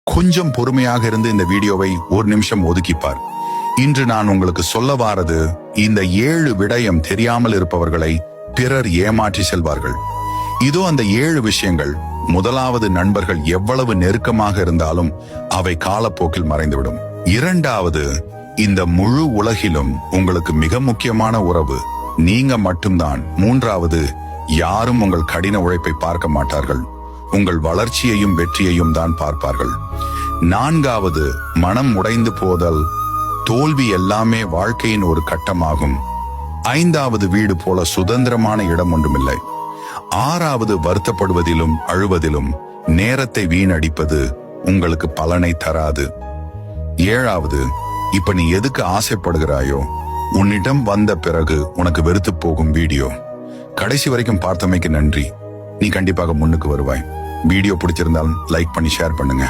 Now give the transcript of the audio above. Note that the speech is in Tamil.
கொஞ்சம் பொறுமையாக இருந்து இந்த வீடியோவை ஒரு நிமிஷம் ஒதுக்கிப்பார். இன்று நான் உங்களுக்கு சொல்ல வாரது, இந்த 7 விடயம் தெரியாமல் இருப்பவர்களை பிறர் ஏமாற்றி செல்வார்கள். இதோ அந்த 7 விஷயங்கள். முதலாவது, நண்பர்கள் எவ்வளவு நெருக்கமாக இருந்தாலும் அவை காலப்போக்கில் மறைந்துவிடும். இரண்டாவது, இந்த முழு உலகிலும் உங்களுக்கு மிக முக்கியமான உறவு நீங்க மட்டும்தான். மூன்றாவது, யாரும் உங்கள் கடின உழைப்பை பார்க்க மாட்டார்கள், உங்கள் வளர்ச்சியையும் வெற்றியையும் தான் பார்ப்பார்கள். நான்காவது, மனம் உடைந்து போதல், தோல்வி எல்லாமே வாழ்க்கையின் ஒரு கட்டமாகும். ஐந்தாவது, வீடு போல சுதந்திரமான இடம் ஒன்றுமில்லை. ஆறாவது, வருத்தப்படுவதிலும் அழுவதிலும் நேரத்தை வீணடிப்பது உங்களுக்கு பலனை தராது. ஏழாவது, இப்ப நீ எதுக்கு ஆசைப்படுகிறாயோ உன்னிடம் வந்த பிறகு உனக்கு வெறுத்து போகும் வீடியோ. கடைசி வரைக்கும் பார்த்தமைக்கு நன்றி. நீ கண்டிப்பாக முன்னுக்கு வருவாய். வீடியோ பிடிச்சிருந்தாலும் லைக் பண்ணி ஷேர் பண்ணுங்க.